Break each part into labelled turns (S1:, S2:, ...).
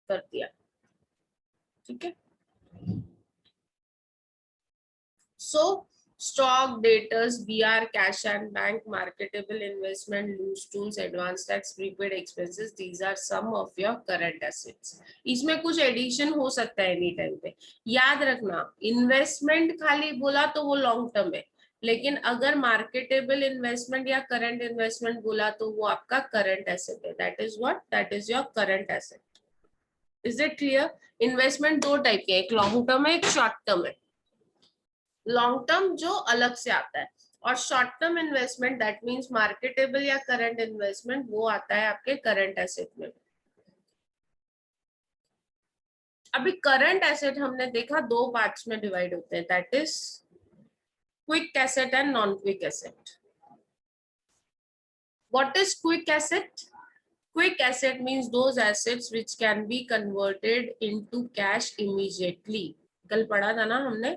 S1: कर दिया, ठीक है। सो stock, debtors, BR, cash and bank, marketable investment, loose tools, advance tax, prepaid expenses, these are some of your current assets. इसमें कुछ addition हो सकता है एनी टाइम पे। याद रखना, इन्वेस्टमेंट खाली बोला तो वो लॉन्ग टर्म है, लेकिन अगर मार्केटेबल इन्वेस्टमेंट या करंट इन्वेस्टमेंट बोला तो वो आपका करंट एसेट है। That is what, that is your current asset. Is it clear? Investment दो टाइप के, एक लॉन्ग टर्म है, एक शॉर्ट टर्म है। लॉन्ग टर्म जो अलग से आता है, और short term investment that means marketable या करंट इन्वेस्टमेंट वो आता है आपके करंट एसेट में। अभी करंट एसेट हमने देखा दो पार्ट्स में डिवाइड होते हैं, that is quick asset and non quick asset. What is quick asset? Quick asset means those assets which can be converted into cash immediately. कल पढ़ा था ना हमने,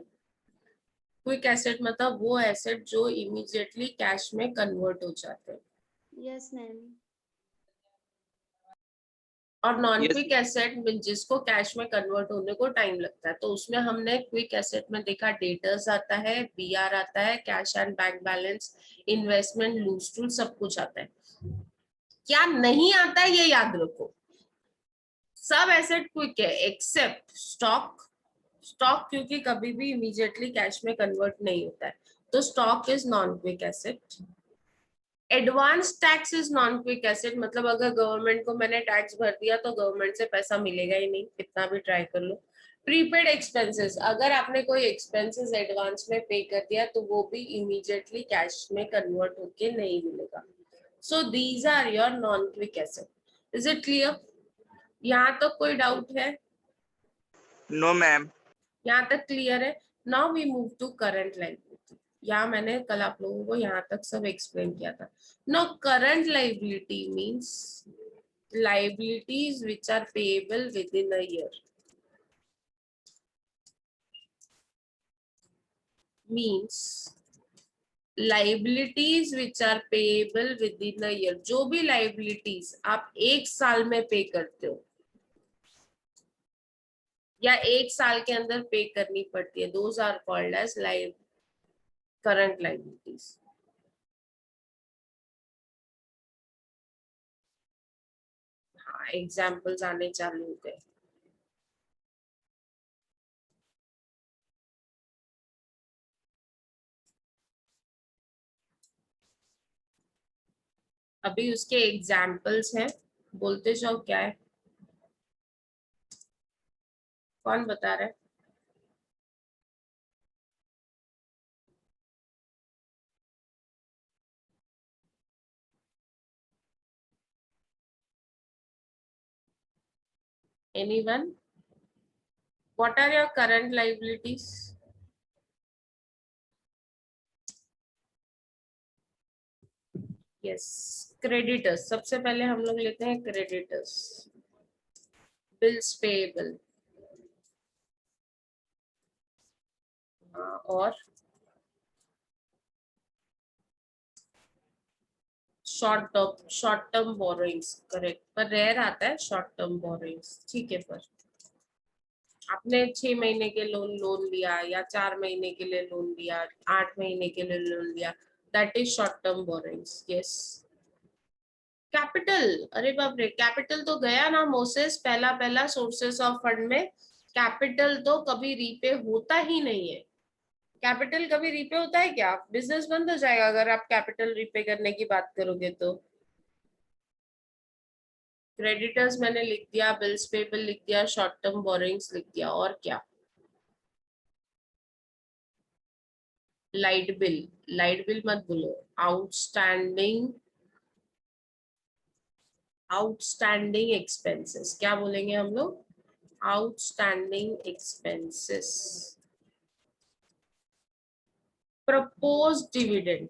S1: क्विक एसेट मतलब वो एसेट जो इमीडिएटली कैश में कन्वर्ट हो जाते हैं।
S2: Yes ma'am.
S1: और नॉन क्विक एसेट जिसको कैश में कन्वर्ट होने को टाइम लगता है, तो उसमें हमने क्विक एसेट में देखा डेटर्स आता है, बीआर आता है, cash and bank balance, investment, loose tool, सब कुछ आता है। क्या नहीं आता है ये याद रखो, सब एसेट क्विक है एक्सेप्ट स्टॉक। स्टॉक क्योंकि कभी भी इमीडिएटली कैश में कन्वर्ट नहीं होता है, तो stock is non quick asset. Advance tax is non quick asset, मतलब अगर गवर्नमेंट को मैंने टैक्स भर दिया तो गवर्नमेंट से पैसा मिलेगा ही नहीं, कितना भी ट्राई कर लो। प्रीपेड एक्सपेंसेस, अगर आपने कोई एक्सपेंसेस एडवांस में पे कर दिया तो वो भी इमीडिएटली कैश में कन्वर्ट होके नहीं मिलेगा। So these are your non quick asset. Is it clear? यहाँ तक कोई डाउट है?
S3: No ma'am.
S1: यहाँ तक क्लियर है? Now we move to current liability. यहाँ मैंने कल आप लोगों को यहाँ तक सब एक्सप्लेन किया था। Now current liability means liabilities which are payable within a year. Means liabilities which are payable within a year. जो भी liabilities आप एक साल में पे करते हो या एक साल के अंदर पे करनी पड़ती है, those are called as current liabilities. हाँ, एग्जाम्पल्स आने चालू हो गए। अभी उसके एग्जाम्पल्स हैं, बोलते जाओ क्या है, कौन बता रहा है? Anyone? What are your current liabilities? Yes, creditors. सबसे पहले हम लोग लेते हैं creditors. Bills payable. और शॉर्ट टर्म बोरोइंग्स, करेक्ट, पर रेयर आता है शॉर्ट टर्म बोरोइंग्स, ठीक है। पर आपने 6 महीने के लोन लिया या 4 महीने के लिए लोन लिया, 8 महीने के लिए लोन लिया, that is short term borrowings. Yes. Capital, अरे बाप रे, कैपिटल तो गया ना मोसेस, पहला सोर्सेस ऑफ फंड में कैपिटल तो कभी रीपे होता ही नहीं है। कैपिटल कभी रीपे होता है क्या? बिजनेस बंद हो जाएगा अगर आप कैपिटल रीपे करने की बात करोगे तो। क्रेडिटर्स मैंने लिख दिया, बिल्स पेबल लिख दिया, शॉर्ट टर्म बोरोइंग्स लिख दिया, और क्या? लाइट बिल मत बोलो, आउटस्टैंडिंग एक्सपेंसेस, क्या बोलेंगे हम लोग? Outstanding expenses. प्रपोज डिविडेंड,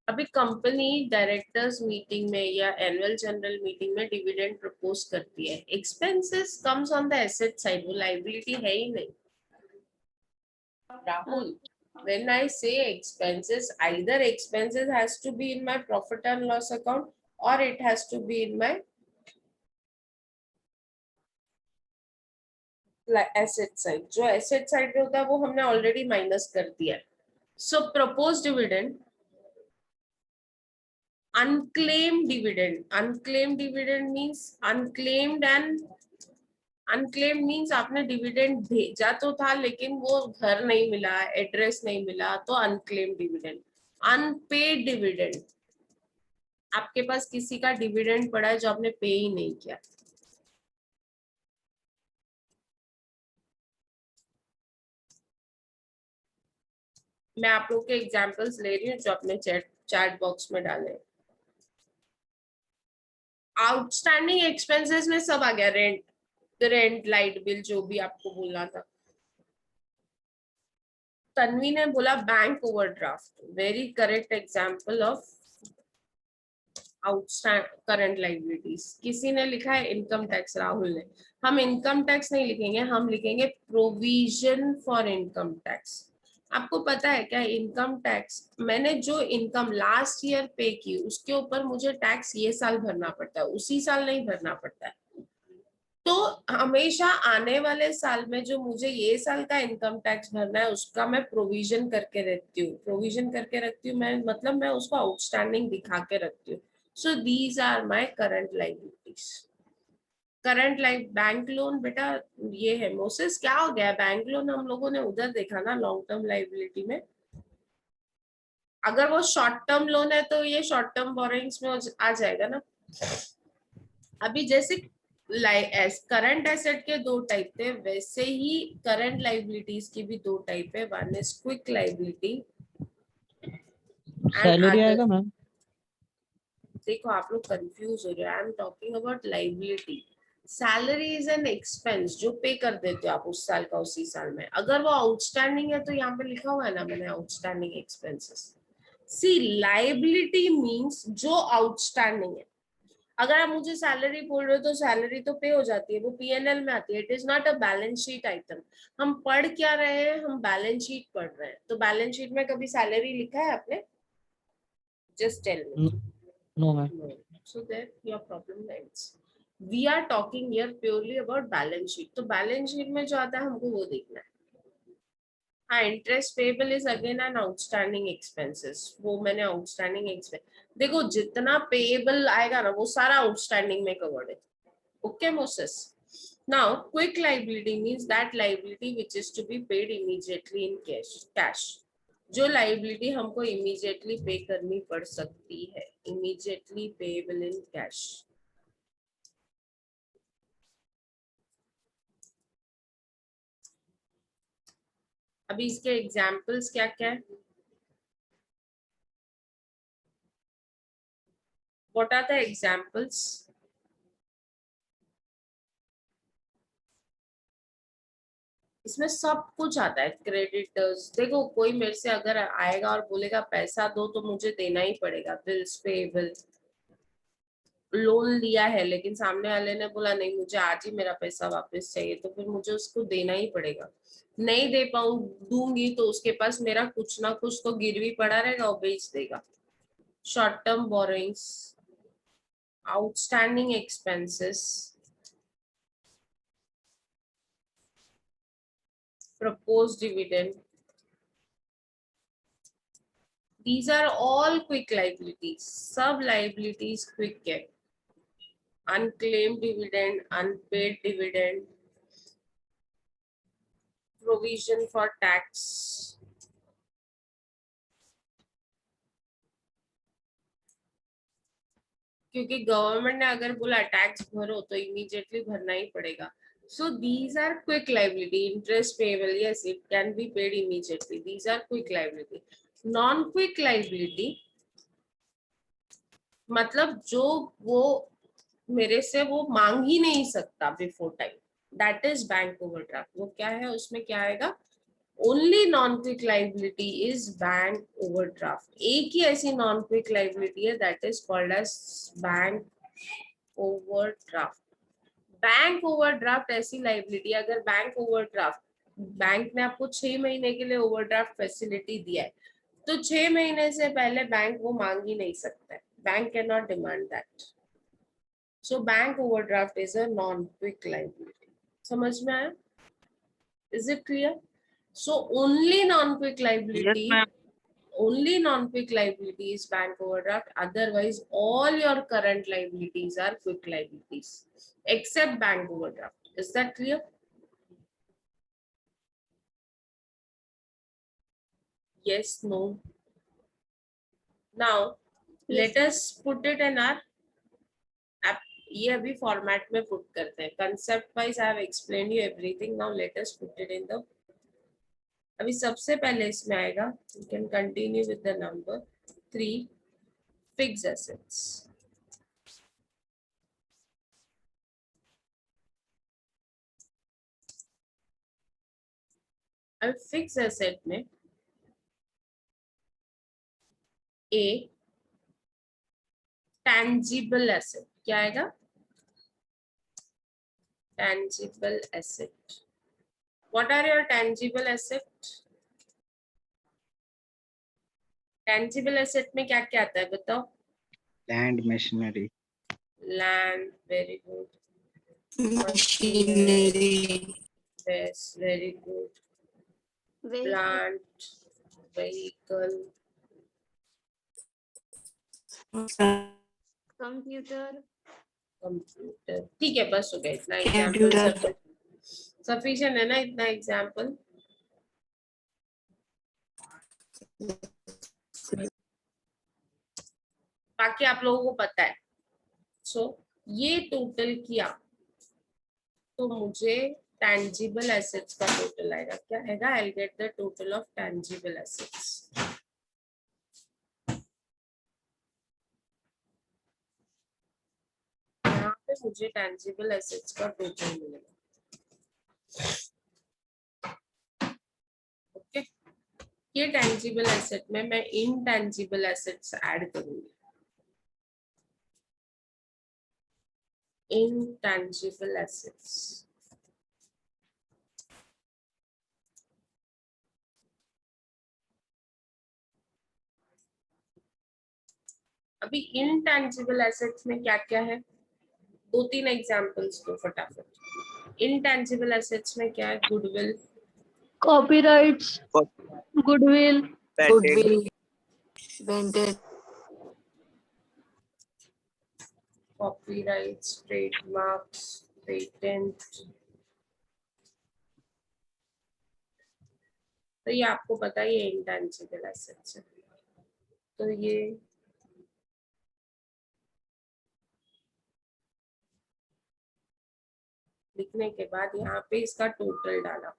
S1: अभी कंपनी डायरेक्टर्स मीटिंग में या एनुअल जनरल मीटिंग में डिविडेंड प्रपोज करती है, expenses comes on the asset side, वो लायबिलिटी है ही नहीं। Rahul, when I say expenses, either expenses has to be in my profit and loss account or it has to be in my asset side. जो asset side पे होता है वो हमने already minus कर दिया है. So proposed dividend, unclaimed dividend. Unclaimed dividend means unclaimed, and unclaimed means आपने डिविडेंड भेजा तो था लेकिन वो घर नहीं मिला, एड्रेस नहीं मिला, तो unclaimed dividend. अनपेड डिविडेंड, आपके पास किसी का डिविडेंड पड़ा है जो आपने पे ही नहीं किया. मैं आप लोग के एग्जांपल्स ले रही हूँ जो अपने चैट बॉक्स में डाले. आउटस्टैंडिंग एक्सपेंसेस में सब आ गया, रेंट, लाइट बिल, जो भी आपको बोलना था. तन्वी ने बोला bank overdraft, very correct example of outstand current liabilities. किसी ने लिखा है इनकम टैक्स, राहुल ने. हम इनकम टैक्स नहीं लिखेंगे, हम लिखेंगे प्रोविजन फॉर इनकम टैक्स. आपको पता है क्या, इनकम टैक्स मैंने जो इनकम लास्ट ईयर पे की उसके ऊपर मुझे टैक्स ये साल भरना पड़ता है, उसी साल नहीं भरना पड़ता है. तो हमेशा आने वाले साल में जो मुझे ये साल का इनकम टैक्स भरना है उसका मैं प्रोविजन करके रखती हूँ. प्रोविजन करके रखती हूँ मैं, मतलब मैं उसको आउटस्टैंडिंग दिखा के रखती हूँ. So these are my current liabilities. Current life bank loan, बेटा ये है. मोसेस क्या हो गया, बैंक लोन हम लोगों ने उधर देखा ना लॉन्ग टर्म लाइबिलिटी में. अगर वो शॉर्ट टर्म लोन है तो ये शॉर्ट टर्म बोरोइंग्स में आ जाएगा ना. अभी जैसे करंट एसेट के दो टाइप थे, वैसे ही करंट लाइबिलिटीज की भी दो टाइप है. One is quick liability and
S2: salary
S1: other.
S2: आएगा मैम.
S1: देखो आप लोग कंफ्यूज हो रहे हो. I am talking about liability. Salary is an expense जो पे कर देते हो आप उस साल का उसी साल में. अगर वो आउटस्टैंडिंग है तो यहाँ पे लिखा हुआ है ना मैंने, आउटस्टैंडिंग एक्सपेंसेस. सी लाइबिलिटी मीन्स जो आउटस्टैंडिंग है. अगर आप मुझे सैलरी बोल रहे हो तो सैलरी तो पे हो जाती है, वो पीएनएल में आती है. It is not a balance sheet item. हम पढ़ क्या रहे हैं, हम बैलेंस शीट पढ़ रहे हैं. तो बैलेंस शीट में कभी सैलरी लिखा है आपने? Just tell me.
S2: No ma'am.
S1: No. So there your problem ends. We are talking here purely about balance sheet. तो बैलेंस शीट में जो आता है हमको वो देखना है. हाँ, interest payable is again an outstanding expenses. वो मैंने आउटस्टैंडिंग एक्सपेंस, देखो जितना पेएबल आएगा ना वो सारा आउटस्टैंडिंग में कवर्ड है. Okay Moses. Now quick liability means that liability which is to be paid immediately in cash. जो लाइबिलिटी हमको इमीडिएटली पे करनी पड़ सकती है, इमीडिएटली पेएबल इन कैश. अभी इसके एग्जांपल्स क्या क्या है? What are the examples? इसमें सब कुछ आता है. क्रेडिटर्स, देखो कोई मेरे से अगर आएगा और बोलेगा पैसा दो तो मुझे देना ही पड़ेगा. बिल्स पेएबल, लोन लिया है लेकिन सामने वाले ने बोला नहीं मुझे आज ही मेरा पैसा वापस चाहिए, तो फिर मुझे उसको देना ही पड़ेगा. नहीं दे पाऊं दूंगी तो उसके पास मेरा कुछ ना कुछ तो गिरवी पड़ा रहेगा, वो बेच देगा. Short term borrowings, outstanding expenses, proposed dividend. These are all quick liabilities. सब liabilities quick है. Unclaimed dividend, unpaid dividend, provision for tax. क्योंकि गवर्नमेंट ने अगर बोला टैक्स भरो तो इमीडिएटली भरना ही पड़ेगा. So these are quick liability. Interest payable, yes, it can be paid immediately. These are quick liability. Non-quick liability मतलब जो वो मेरे से वो मांग ही नहीं सकता before time, that is bank overdraft. वो क्या है, उसमें क्या आएगा? Only non quick liability is bank overdraft. एक ही ऐसी नॉन क्विक लाइबिलिटी है that is called as bank overdraft. Bank overdraft ऐसी लाइबिलिटी, अगर बैंक ओवरड्राफ्ट, बैंक ने आपको 6 महीने के लिए ओवरड्राफ्ट फैसिलिटी दिया है तो 6 महीने से पहले बैंक वो मांग ही नहीं सकता है. Bank cannot demand that. So bank overdraft is a non-quick liability. समझ में आया? Is it clear? So only non-quick
S3: Yes,
S1: liability.
S3: ma'am.
S1: Only non-quick liability is bank overdraft. Otherwise, all your current liabilities are quick liabilities, except bank overdraft. Is that clear? Yes, no. Now, let us put it in our app. ये अभी format में put करते हैं. Concept wise I have explain you everything. Now let us put it in the. अभी सबसे पहले इसमें आएगा. You can continue with the number 3 fixed assets. अब फिक्स्ड एसेट में ए tangible asset. क्या आएगा? Tangible asset. What are your tangible asset? Tangible asset में क्या क्या आता है बताओ?
S2: Land, machinery.
S1: Land, very good.
S4: Machinery.
S1: Yes, very good. Plant, vehicle,
S4: Computer.
S1: computer. ठीक है, बस हो गया इतना.
S4: Computer.
S1: एग्जाम्पल सफिशिएंट है ना? इतना एग्जाम्पल. बाकी आप लोगों को पता है. सो ये टोटल किया तो मुझे tangible assets का टोटल आएगा. क्या आएगा? I'll get the total of tangible assets. यहाँ पे मुझे tangible assets का टोटल मिलेगा. ओके. ये tangible asset में मैं intangible assets ऐड करूंगी. Intangible assets. अभी intangible assets में क्या क्या है? 2-3 एग्जांपल्स दो फटाफट. Intangible assets में क्या है? Goodwill,
S4: Copyrights. Goodwill.
S3: Patent.
S4: Goodwill. Patent.
S1: copyrights, trademarks, patent. तो ये आपको पता ही है intangible assets है. तो ये लिखने के बाद यहाँ पे इसका टोटल डाला.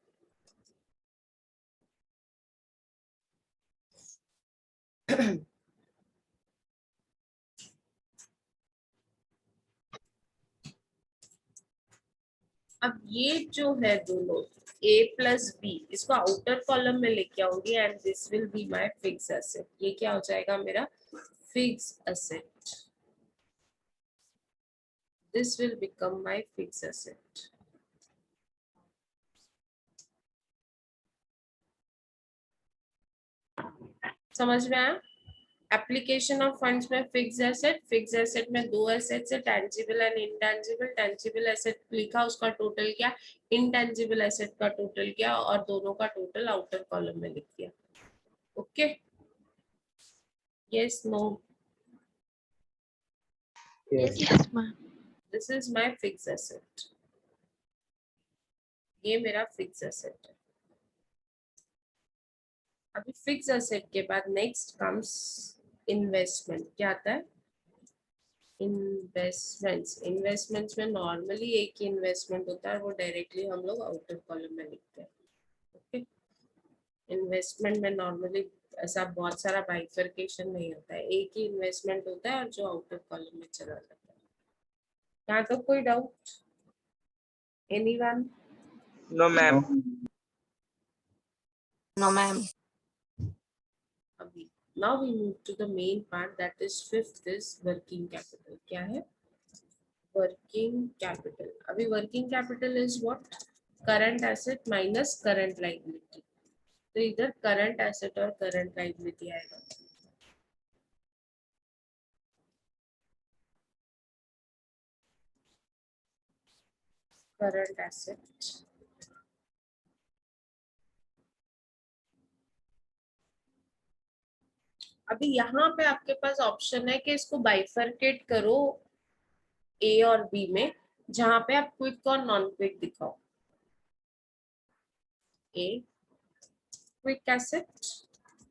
S1: अब ये जो है दोनों A प्लस B, इसको आउटर कॉलम में लेके आऊंगी and this will be my fix asset. ये क्या हो जाएगा मेरा fix asset. This will become my fix asset. समझ में आया? एप्लीकेशन ऑफ फंड्स में फिक्स एसेट में दो एसेट्स है, tangible and intangible. Tangible asset लिखा, उसका टोटल क्या, इंटेंजिबल एसेट का टोटल क्या, और दोनों का टोटल आउटर कॉलम में लिख दिया. Okay. Yes, no?
S2: Yes.
S4: Yes, ma'am.
S1: This is my fix asset. ये मेरा फिक्स एसेट है. अभी फिक्स एसेट के बाद नेक्स्ट कम्स इन्वेस्टमेंट. क्या आता है? इन्वेस्टमेंट्स में नॉर्मली एक ही इन्वेस्टमेंट होता है, वो डायरेक्टली हम लोग आउटर कॉलम में लिखते हैं. ओके. इन्वेस्टमेंट में नॉर्मली ऐसा बहुत सारा बाइफरकेशन नहीं होता है, एक ही इन्वेस्टमेंट होता है और जो आउटर कॉलम में चला जाता है. यहाँ तक कोई doubt? Anyone?
S3: No, ma'am.
S4: No, ma'am.
S1: अभी now we move to the main part, that is fifth is working capital. क्या है? Working capital. अभी working capital is what? Current asset minus current liability. तो इधर current asset और current liability आएगा. Current asset, अभी यहाँ पे आपके पास ऑप्शन है कि इसको बाइफरकेट करो ए और बी में, जहां पे आप क्विक और नॉन क्विक दिखाओ। ए क्विक एसेट,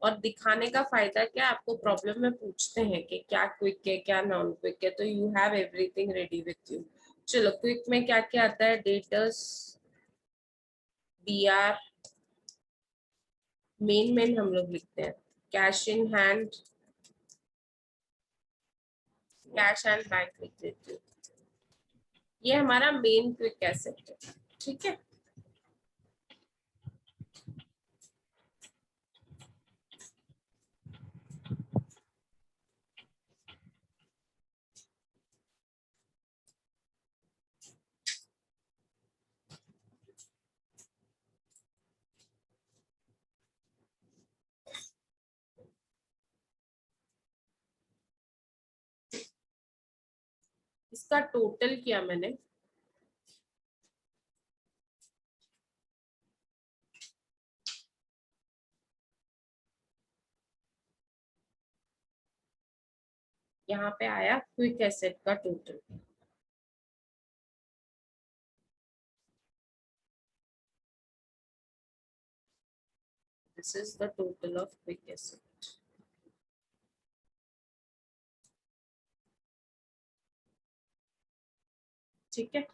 S1: और दिखाने का फायदा क्या, आपको प्रॉब्लम में पूछते हैं कि क्या क्विक है क्या नॉन क्विक है, तो you have everything ready with you. चलो क्विक में क्या क्या आता है, डेटर्स, बीआर, मेन हम लोग लिखते हैं, cash in hand, cash and bank लिख देती हूँ। ये हमारा मेन क्विक एसेट है, ठीक है। इसका टोटल किया मैंने, यहाँ पे आया क्विक एसेट का total, this is the total of quick asset. ठीक है,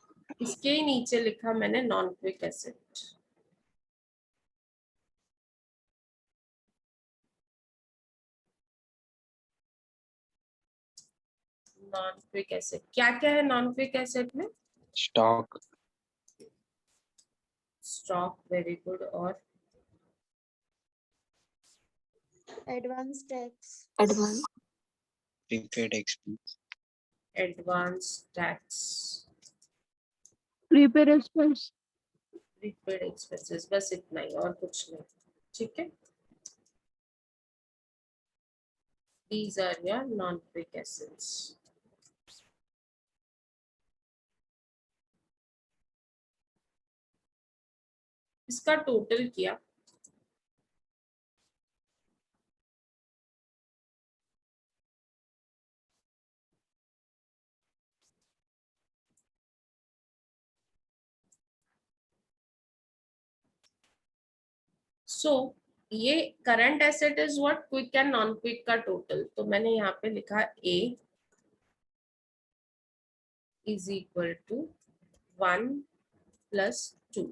S1: इसके ही नीचे लिखा मैंने non quick asset. Non quick asset क्या क्या है नॉन क्विक एसेट में,
S2: Stock,
S1: स्टॉक, वेरी गुड, और
S4: advance tax,
S2: prepaid expense,
S1: advance tax,
S4: prepaid expense,
S1: prepaid expenses, बस इतना ही और कुछ नहीं। ठीक है, these are your non quick assets। इसका टोटल किया, सो ये current asset is what, quick and non quick का टोटल, तो मैंने यहाँ पे लिखा ए इज इक्वल टू 1 प्लस 2,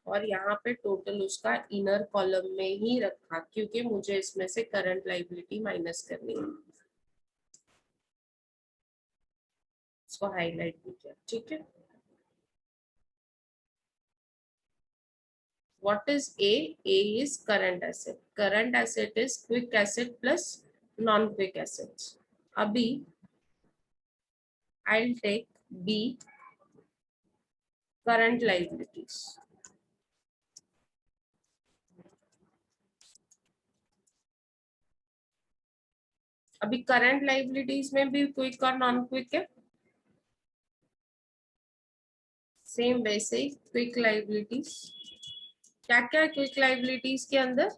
S1: और यहाँ पे टोटल उसका इनर कॉलम में ही रखा, क्योंकि मुझे इसमें से करंट लाइबिलिटी माइनस करनी है, इसको हाईलाइट भी किया। ठीक है, what is A is current asset, current asset is quick asset plus non quick assets। अभी I'll take B, current liabilities। अभी करंट लाइबिलिटीज में भी क्विक और नॉन क्विक है, सेम वैसे ही क्विक लाइबिलिटीज, क्या क्या है क्विक लाइबिलिटीज के अंदर,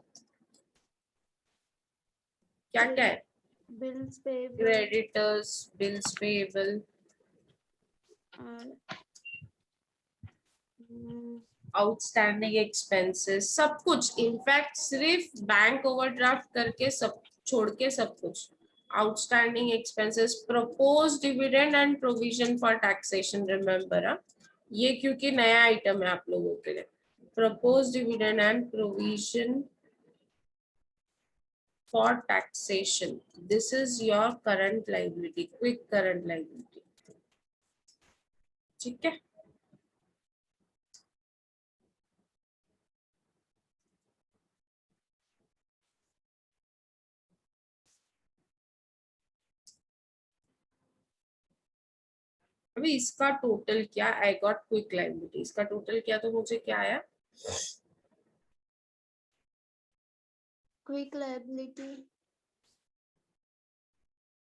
S1: क्या क्या है,
S4: bills payable,
S1: creditors, bills payable, outstanding expenses, सब कुछ, इनफैक्ट सिर्फ बैंक ओवरड्राफ्ट करके सब छोड़ के सब कुछ, outstanding expenses, propose dividend and provision for taxation, remember ये क्योंकि नया आइटम है आप लोगों के लिए, propose dividend and provision for taxation, this is your current liability, quick current liability. ठीक है, अभी इसका टोटल क्या, आई गॉट क्विक लाइबिलिटी, इसका टोटल क्या, तो मुझे क्या आया,
S4: quick liability,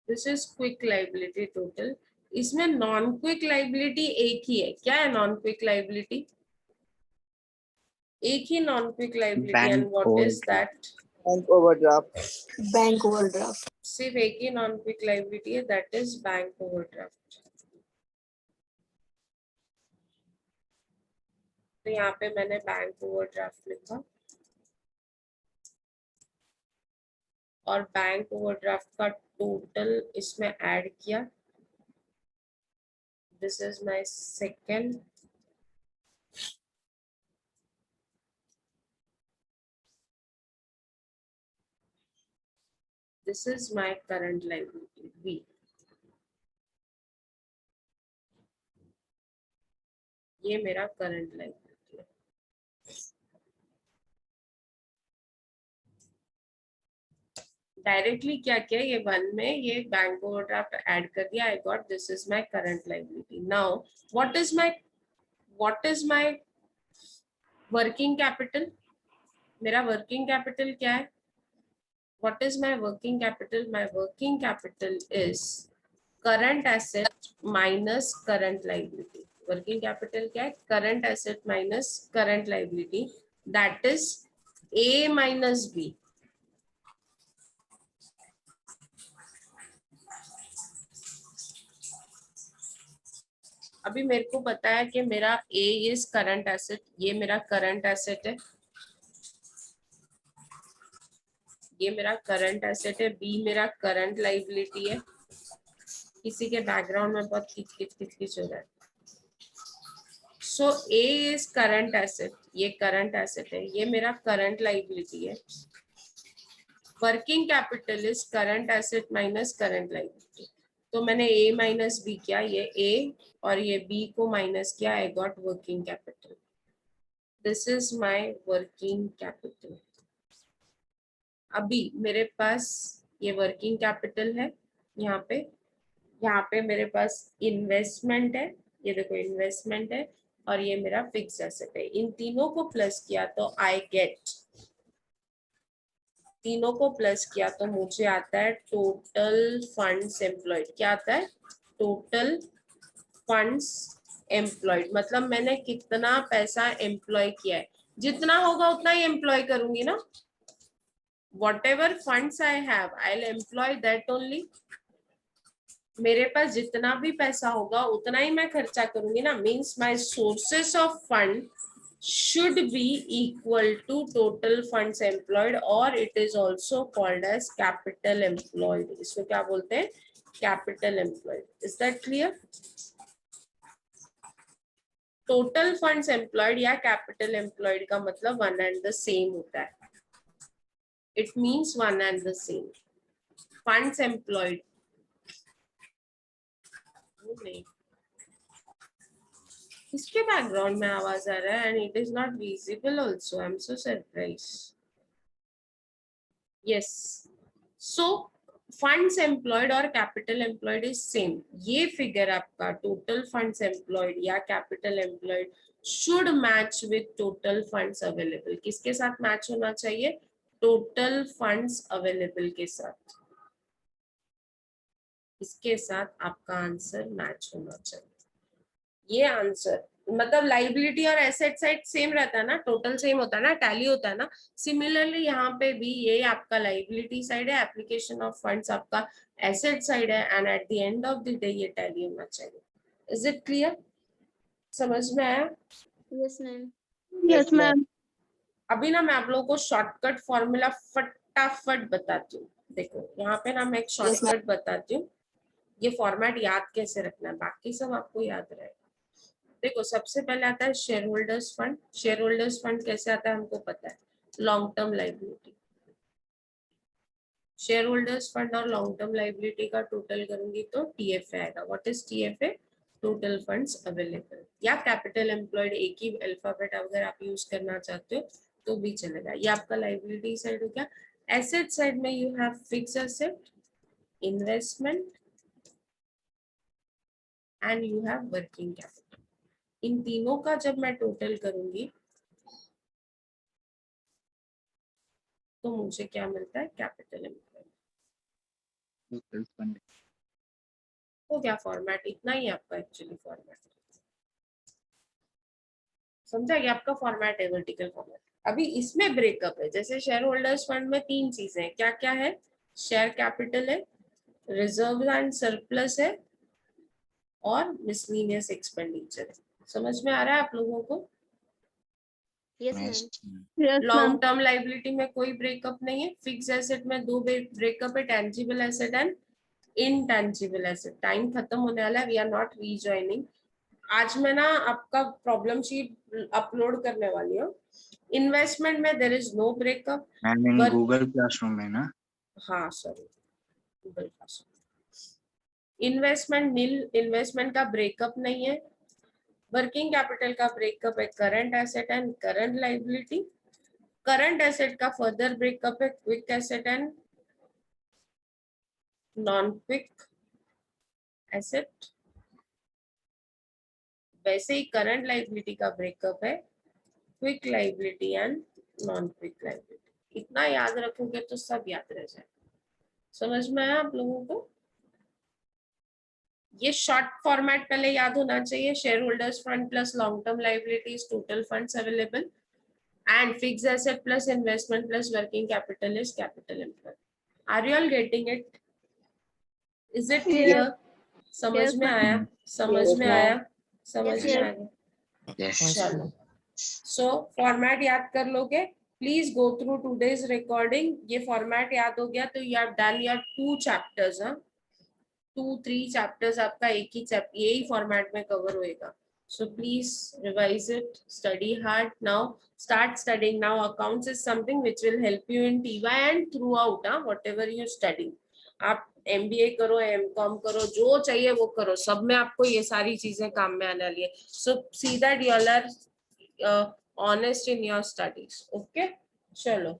S1: this is quick liability total, इसमें नॉन क्विक लाइबिलिटी एक ही है, क्या है नॉन क्विक लाइबिलिटी? एक ही non quick liability, and
S2: Bank
S1: what is
S2: overdraft.
S1: That?
S3: Bank overdraft.
S5: Bank overdraft.
S1: सिर्फ एक ही नॉन क्विक लाइबिलिटी है, दैट इज बैंक ओवरड्राफ्ट। तो यहाँ पे मैंने बैंक ओवरड्राफ्ट लिखा और बैंक ओवरड्राफ्ट का टोटल इसमें ऐड किया। This is my second, this is my current liability B. ये मेरा करंट लाइबिलिटी है। डायरेक्टली क्या किया, ये वन में ये बैंक ओवरड्राफ्ट ऐड कर दिया। I got this is my current liability. Now what is my working capital? मेरा वर्किंग कैपिटल क्या है? What is my working capital? My working capital is current asset minus current liability. Working capital क्या है? Current asset minus current liability. That is A minus B. अभी मेरे को पता है कि मेरा A is current asset, ये मेरा current asset है, ये मेरा करंट एसेट है, बी मेरा करंट लाइबिलिटी है। किसी के बैकग्राउंड में बहुत किच हो रहा है। सो ए इज करंट एसेट, ये करंट एसेट है, ये मेरा करंट लाइबिलिटी है। Working capital is current asset minus current liability. तो मैंने ए माइनस बी किया, ये ए और ये बी को माइनस किया, I got working capital. This is my working capital. अभी मेरे पास ये वर्किंग कैपिटल है, यहाँ पे मेरे पास इन्वेस्टमेंट है, ये देखो इन्वेस्टमेंट है, और ये मेरा फिक्स एसेट है। इन तीनों को प्लस किया तो आई गेट, तीनों को प्लस किया तो मुझे आता है टोटल फंड्स एम्प्लॉयड। क्या आता है? Total funds employed. मतलब मैंने कितना पैसा एम्प्लॉय किया है, जितना होगा उतना ही एम्प्लॉय करूंगी ना। whatever funds I have, I'll employ that only. मेरे पास जितना भी पैसा होगा उतना ही मैं खर्चा करूंगी ना। Means my sources of fund should be equal to total funds employed, और it is also called as capital employed. इसको क्या बोलते हैं? Capital employed. Is that clear? Total funds employed या capital employed का मतलब one and the same होता है। It means one and the same. Funds employed नहीं, इसके बैकग्राउंड में आवाज आ रहा है, and it is not visible also. I am so surprised. Yes, so funds employed और कैपिटल एम्प्लॉयड इज सेम। ये फिगर आपका टोटल फंड्स एम्प्लॉयड या capital employed should match with total funds available. किसके साथ मैच होना चाहिए? Total funds available के साथ। इसके साथ आपका आंसर मैच होना चाहिए। ये आंसर मतलब लाइबिलिटी और एसेट साइड सेम रहता है ना, टोटल सेम होता है ना, टैली होता है ना। सिमिलरली यहाँ पे भी ये आपका लाइबिलिटी साइड है, एप्लीकेशन ऑफ फंड्स आपका एसेट साइड है, and at the end of the day ये टैली होना चाहिए। Is it clear? समझ में आया?
S4: Yes, ma'am.
S5: Yes ma'am.
S1: अभी ना मैं आप लोगों को शॉर्टकट फॉर्मूला फटाफट बताती हूँ। देखो यहाँ पे ना मैं एक शॉर्टकट बताती हूँ। ये फॉर्मेट याद कैसे रखना है, बाकी सब आपको याद रहेगा। देखो सबसे पहले आता है share holders fund. Share holders fund कैसे आता है हमको पता है, long term liability. Share holders fund और लॉन्ग टर्म लाइबिलिटी का टोटल करूंगी तो टीएफए आएगा। What is TFA? Total funds available. या कैपिटल एम्प्लॉयड, एक ही अल्फाबेट अगर आप यूज करना चाहते हो तो भी चलेगा। ये आपका लाइबिलिटी साइड हो गया। एसेट साइड में you have fix asset, investment and you have working capital. इन तीनों का जब मैं टोटल करूंगी तो मुझे क्या मिलता है? Capital employed.
S2: Total funding.
S1: हो गया फॉर्मेट, इतना ही आपका एक्चुअली फॉर्मेट, समझा कि आपका फॉर्मेट है वर्टिकल फॉर्मेट। अभी इसमें ब्रेकअप है, जैसे शेयर होल्डर्स फंड में 3 चीजें हैं, क्या क्या है, शेयर कैपिटल है, रिजर्व एंड सरप्लस है, और मिसलेनियस एक्सपेंडिचर है। समझ में आ रहा है आप लोगों को?
S4: Yes,
S2: Yes,
S4: ma'am.
S2: ma'am.
S5: Yes,
S1: long
S5: ma'am.
S1: Term liability में कोई ब्रेकअप नहीं है, फिक्स एसेट में 2 ब्रेकअप है, tangible asset and intangible asset. Time खत्म होने वाला है, वी आर नॉट रीजॉइनिंग। आज मैं ना आपका प्रॉब्लम शीट अपलोड करने वाली हूँ। इन्वेस्टमेंट में there is no breakup.
S2: Ma'am in
S1: But-
S2: Google classroom है ना?
S1: हाँ sorry, Google classroom. Investment nil, investment का ब्रेकअप नहीं है। वर्किंग कैपिटल का ब्रेकअप है current asset and current liability. Current asset का फर्दर ब्रेकअप है quick asset and non quick asset. वैसे ही करंट लाइबिलिटी का ब्रेकअप है quick liability and non quick liability. इतना याद रखोगे तो सब याद रह जाए। समझ में आया आप लोगों को? ये शॉर्ट फॉर्मेट पहले याद होना चाहिए। Share holders fund plus long term liabilities, total funds available, and fixed asset plus investment plus working capital is capital employed. Are you all getting it? Is it clear? समझ
S5: Yes,
S1: में आया? समझ
S5: Yes,
S1: में
S5: ma'am.
S1: आया? समझ
S4: Yes,
S1: में
S4: ma'am.
S1: आ गया?
S2: Yes.
S1: चलो, so format याद कर लोगे। Please go through today's recording. ये format याद हो गया तो you have done your 2 chapters, हाँ? 2-3 chapters आपका एक ही चैप्टर यही format में cover होएगा। So please revise it, study hard now. Start studying now. Accounts is something which will help you in TY and throughout, whatever you study. आप MBA करो, MCOM करो, जो चाहिए वो करो, सब में आपको ये सारी चीजें काम में आने वाली है। So see that you all are honest in your studies. Okay? चलो।